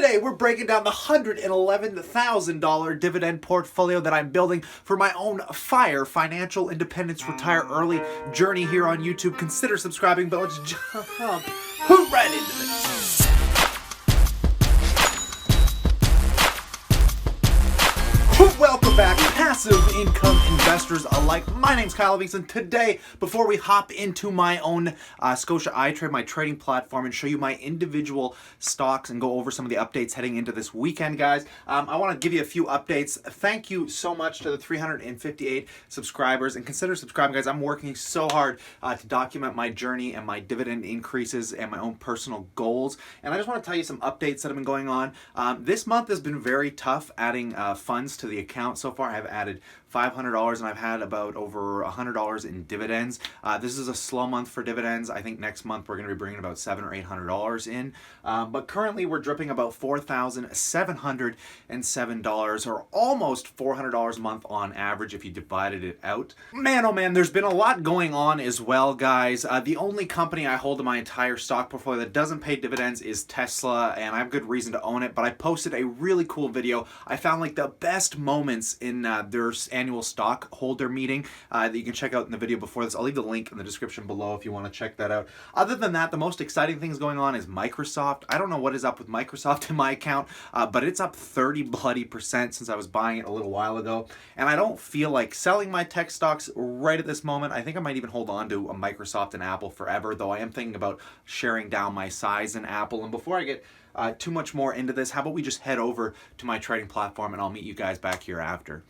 Today, we're breaking down the $111,000 dividend portfolio that I'm building for my own FIRE, Financial Independence Retire Early journey here on YouTube. Consider subscribing, but let's jump right into this. Welcome back, passive income investors alike. My name's Kyle Livingston. Today, before we hop into my own Scotia iTrade, my trading platform, and show you my individual stocks and go over some of the updates heading into this weekend, guys, I want to give you a few updates. Thank you so much to the 358 subscribers, and consider subscribing, guys. I'm working so hard to document my journey and my dividend increases and my own personal goals, and I just want to tell you some updates that have been going on. This month has been very tough adding funds to the account. So far, I've added $500 and I've had about over $100 in dividends. This is a slow month for dividends. I think next month we're going to be bringing about $700 or $800 in. But currently we're dripping about $4,707, or almost $400 a month on average if you divided it out. Man, oh man, there's been a lot going on as well, guys. The only company I hold in my entire stock portfolio that doesn't pay dividends is Tesla, and I have good reason to own it. But I posted a really cool video. I found like the best moments in their annual stockholder meeting that you can check out in the video before this. I'll leave the link in the description below if you want to check that out. Other than that, the most exciting things going on is Microsoft. I don't know what is up with Microsoft in my account, but it's up 30% since I was buying it a little while ago, and I don't feel like selling my tech stocks right at this moment. I think I might even hold on to a Microsoft and Apple forever, though I am thinking about sharing down my size in Apple. And before I get too much more into this, how about we just head over to my trading platform and I'll meet you guys back here after.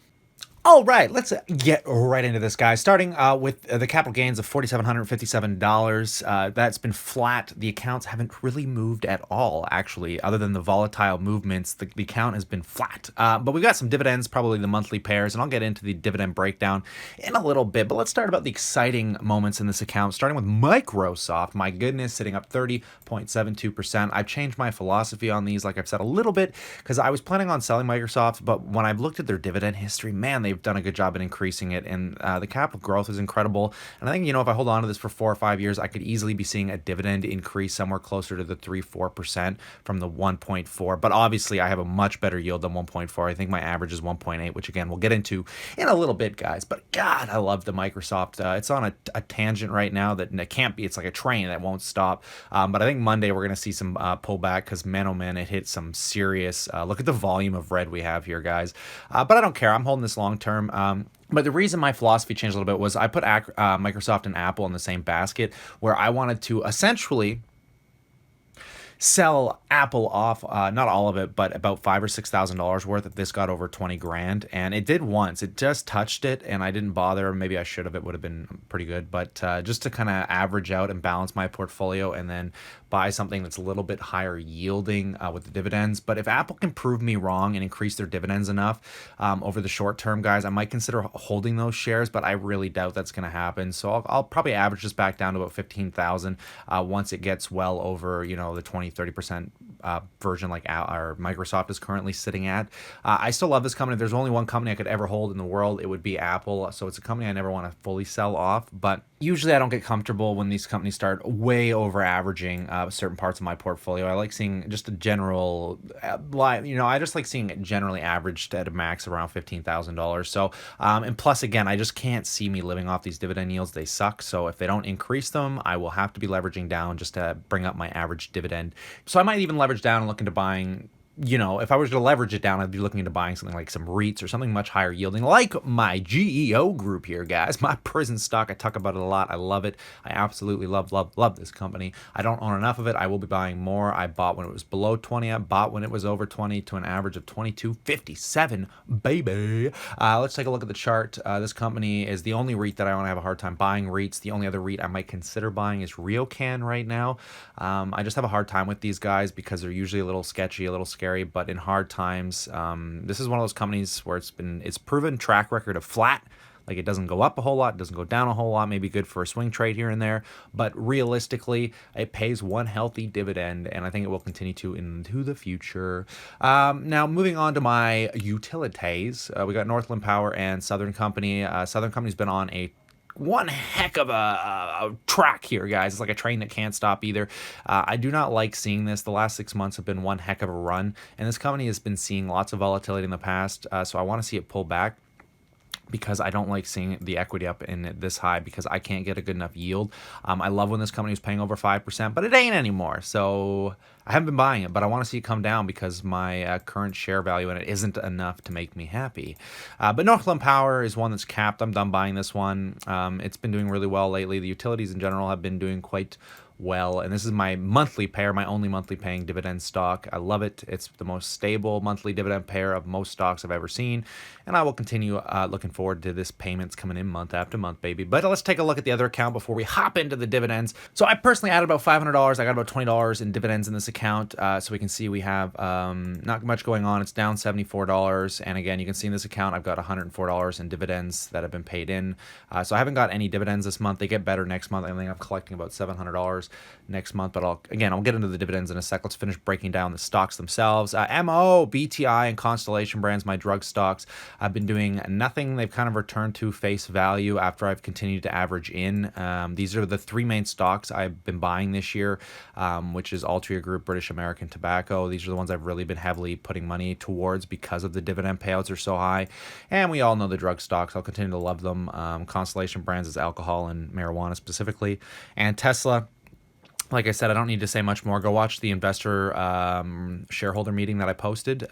All right, let's get right into this, guys. Starting with the capital gains of $4,757. That's been flat. The accounts haven't really moved at all, actually, other than the volatile movements. The account has been flat. But we've got some dividends, probably the monthly pairs, and I'll get into the dividend breakdown in a little bit. But let's start about the exciting moments in this account, starting with Microsoft. My goodness, sitting up 30.72%. I've changed my philosophy on these, like I've said, a little bit, because I was planning on selling Microsoft, but when I've looked at their dividend history, man, they've done a good job in increasing it, and the capital growth is incredible. And I think, if I hold on to this for 4 or 5 years, I could easily be seeing a dividend increase somewhere closer to the 3-4% from the 1.4. But obviously, I have a much better yield than 1.4. I think my average is 1.8, which again we'll get into in a little bit, guys. But God, I love the Microsoft. It's on a tangent right now that it can't be. It's like a train that won't stop. But I think Monday we're going to see some pullback, because man, oh man, it hit some serious. Look at the volume of red we have here, guys. But I don't care. I'm holding this long term. But the reason my philosophy changed a little bit was I put Microsoft and Apple in the same basket, where I wanted to essentially sell Apple off, not all of it, but about $5,000 or $6,000 worth. If this got over 20 grand, and it did once. It just touched it, and I didn't bother. Maybe I should have. It would have been pretty good, but just to kind of average out and balance my portfolio, and then buy something that's a little bit higher yielding with the dividends. But if Apple can prove me wrong and increase their dividends enough over the short term, guys, I might consider holding those shares, but I really doubt that's going to happen. So I'll probably average this back down to about 15,000 once it gets well over, the 20-30% version like our Microsoft is currently sitting at. I still love this company. If there's only one company I could ever hold in the world, it would be Apple. So it's a company I never want to fully sell off, but usually I don't get comfortable when these companies start way over averaging certain parts of my portfolio. I like seeing just a general, I just like seeing it generally averaged at a max around $15,000. So, and plus again, I just can't see me living off these dividend yields. They suck. So if they don't increase them, I will have to be leveraging down just to bring up my average dividend. So I might even leverage down and look into buying, if I was to leverage it down, I'd be looking into buying something like some REITs or something much higher yielding, like my GEO group here, guys. My prison stock. I talk about it a lot. I love it. I absolutely love this company. I don't own enough of it. I will be buying more. I bought when it was below 20. I bought when it was over 20 to an average of 22.57, baby. Let's take a look at the chart. This company is the only REIT that I want to have a hard time buying REITs. The only other REIT I might consider buying is RioCan right now. I just have a hard time with these guys because they're usually a little sketchy, a little scary. But in hard times, this is one of those companies where it's proven track record of flat. Like, it doesn't go up a whole lot, it doesn't go down a whole lot, maybe good for a swing trade here and there, but realistically, it pays one healthy dividend, and I think it will continue to into the future. Now, moving on to my utilities, we got Northland Power and Southern Company. Southern Company's been on a one heck of a track here, guys. It's like a train that can't stop either. I do not like seeing this. The last 6 months have been one heck of a run, and this company has been seeing lots of volatility in the past, so I want to see it pull back, because I don't like seeing the equity up in it this high, because I can't get a good enough yield. I love when this company was paying over 5%, but it ain't anymore. So I haven't been buying it, but I want to see it come down because my current share value in it isn't enough to make me happy. But Northland Power is one that's capped. I'm done buying this one. It's been doing really well lately. The utilities in general have been doing quite well, and this is my monthly payer, my only monthly paying dividend stock. I love it. It's the most stable monthly dividend payer of most stocks I've ever seen, and I will continue looking forward to this payments coming in month after month, baby. But let's take a look at the other account before we hop into the dividends. So I personally added about $500. I got about $20 in dividends in this account, so we can see we have not much going on. It's down $74, and again, you can see in this account I've got $104 in dividends that have been paid in. So I haven't got any dividends this month. They get better next month. I think I'm collecting about $700 next month, but I'll get into the dividends in a sec. Let's finish breaking down the stocks themselves. MO, BTI, and Constellation Brands, my drug stocks, I've been doing nothing. They've kind of returned to face value after I've continued to average in. These are the three main stocks I've been buying this year, which is Altria Group, British American Tobacco. These are the ones I've really been heavily putting money towards because of the dividend payouts are so high. And we all know the drug stocks. I'll continue to love them. Constellation Brands is alcohol and marijuana specifically. And Tesla, like I said, I don't need to say much more. Go watch the investor shareholder meeting that I posted.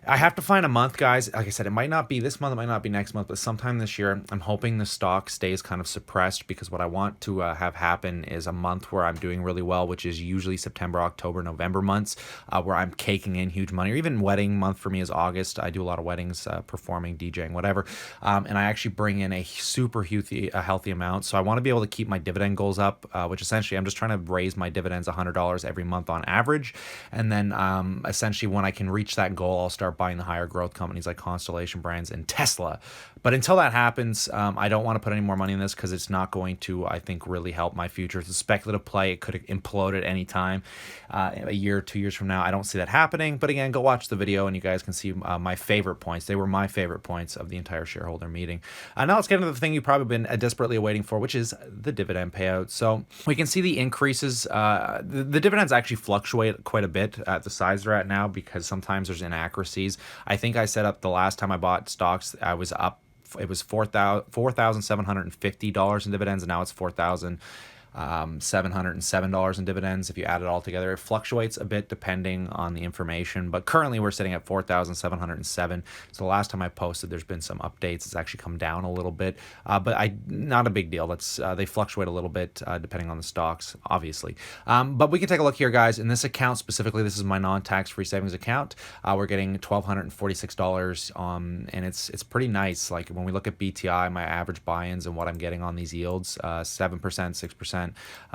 I have to find a month, guys. Like I said, it might not be this month, it might not be next month, but sometime this year, I'm hoping the stock stays kind of suppressed, because what I want to have happen is a month where I'm doing really well, which is usually September, October, November months, where I'm caking in huge money. Or even wedding month for me is August. I do a lot of weddings, performing, DJing, whatever, and I actually bring in a super healthy amount. So I want to be able to keep my dividend goals up, which essentially I'm just trying to raise my dividends $100 every month on average, and then essentially when I can reach that goal, I'll start buying the higher growth companies like Constellation Brands and Tesla. But until that happens, I don't want to put any more money in this, because it's not going to, I think, really help my future. It's a speculative play. It could implode at any time. A year or 2 years from now, I don't see that happening. But again, go watch the video and you guys can see my favorite points. They were my favorite points of the entire shareholder meeting. Now let's get into the thing you've probably been desperately waiting for, which is the dividend payout. So we can see the increases. The dividends actually fluctuate quite a bit at the size they're at now, because sometimes there's inaccuracies. I think I set up the last time I bought stocks, I was up. It was $4,750 in dividends, and now it's $4,707 in dividends. If you add it all together, it fluctuates a bit depending on the information, but currently we're sitting at 4,707. So the last time I posted, there's been some updates. It's actually come down a little bit, but not a big deal. They fluctuate a little bit depending on the stocks, obviously. But we can take a look here, guys. In this account specifically, this is my non-tax-free savings account. We're getting $1,246, and it's pretty nice. Like when we look at BTI, my average buy-ins and what I'm getting on these yields, 7%, 6%.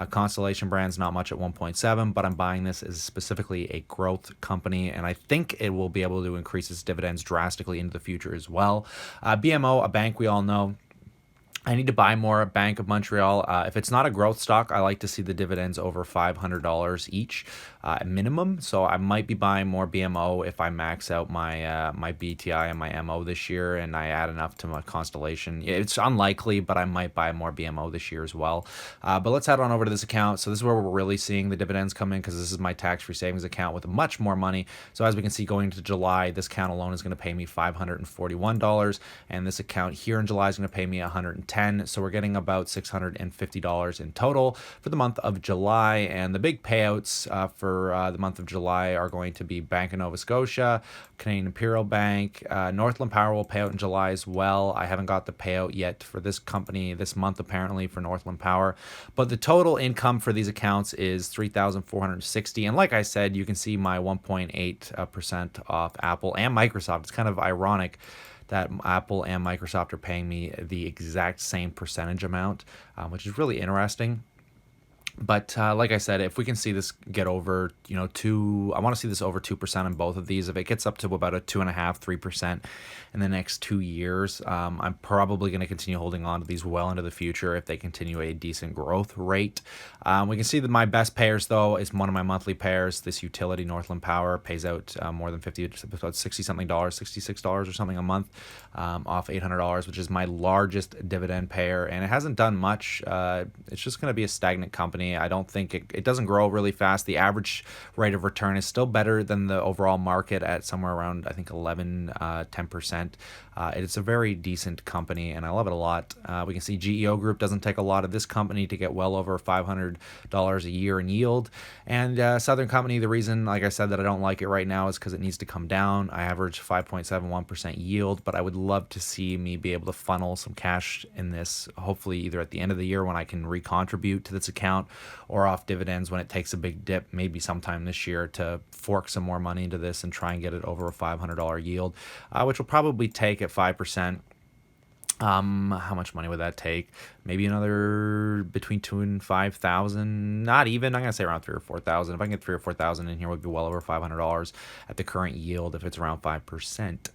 Constellation Brands, not much at 1.7, but I'm buying this as specifically a growth company, and I think it will be able to increase its dividends drastically into the future as well. BMO, a bank we all know. I need to buy more at Bank of Montreal. If it's not a growth stock, I like to see the dividends over $500 each at minimum. So I might be buying more BMO if I max out my my BTI and my MO this year, and I add enough to my Constellation. It's unlikely, but I might buy more BMO this year as well. But let's head on over to this account. So this is where we're really seeing the dividends come in, because this is my tax-free savings account with much more money. So as we can see, going into July, this account alone is going to pay me $541, and this account here in July is going to pay me $110. So we're getting about $650 in total for the month of July. And the big payouts for the month of July are going to be Bank of Nova Scotia, Canadian Imperial Bank, Northland Power will pay out in July as well. I haven't got the payout yet for this company this month, apparently, for Northland Power. But the total income for these accounts is $3,460. And like I said, you can see my 1.8% off Apple and Microsoft. It's kind of ironic that Apple and Microsoft are paying me the exact same percentage amount, which is really interesting. But like I said, if we can see this get over, I want to see this over 2% on both of these. If it gets up to about a 2.5, 3% in the next 2 years, I'm probably going to continue holding on to these well into the future if they continue a decent growth rate. We can see that my best payers, though, is one of my monthly payers. This utility, Northland Power, pays out more than 50, about 60 something dollars, $66 or something a month, off $800, which is my largest dividend payer, and it hasn't done much. It's just going to be a stagnant company. I don't think it doesn't grow really fast. The average rate of return is still better than the overall market at somewhere around, I think, 11, 10%. It's a very decent company, and I love it a lot. We can see GEO Group doesn't take a lot of this company to get well over $500 a year in yield. And Southern Company, the reason, like I said, that I don't like it right now is because it needs to come down. I average 5.71% yield, but I would love to see me be able to funnel some cash in this, hopefully either at the end of the year when I can recontribute to this account, or off dividends when it takes a big dip, maybe sometime this year, to fork some more money into this and try and get it over a $500 yield, which will probably take at 5%. How much money would that take? Maybe another between 2,000 and 5,000. Not even. I'm gonna say around 3,000 or 4,000. If I can get 3,000 or 4,000 in here, would be well over $500 at the current yield if it's around 5%.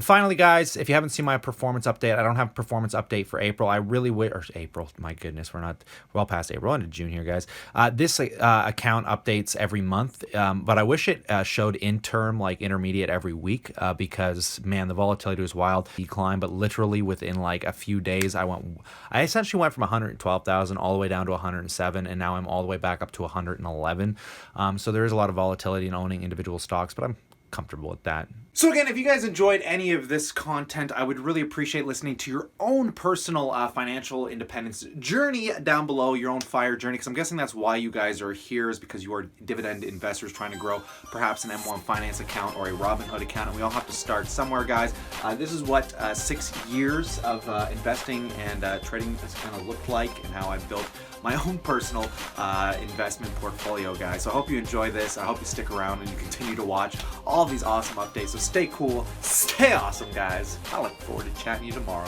Finally, guys, if you haven't seen my performance update, I don't have a performance update for April. I really wish, or April. My goodness, we're well past April, into June here, guys. This account updates every month, but I wish it showed interim, like intermediate, every week, because man, the volatility was wild. Decline, but literally within like a few days, I essentially went from 112,000 all the way down to 107, and now I'm all the way back up to 111. So there is a lot of volatility in owning individual stocks, but I'm comfortable with that. So again, if you guys enjoyed any of this content, I would really appreciate listening to your own personal financial independence journey down below, your own FIRE journey, because I'm guessing that's why you guys are here, is because you are dividend investors trying to grow perhaps an M1 Finance account or a Robinhood account, and we all have to start somewhere, guys. This is what 6 years of investing and trading has kind of looked like, and how I've built my own personal investment portfolio, guys. So I hope you enjoy this. I hope you stick around and you continue to watch all these awesome updates. So stay cool, stay awesome, guys. I look forward to chatting to you tomorrow.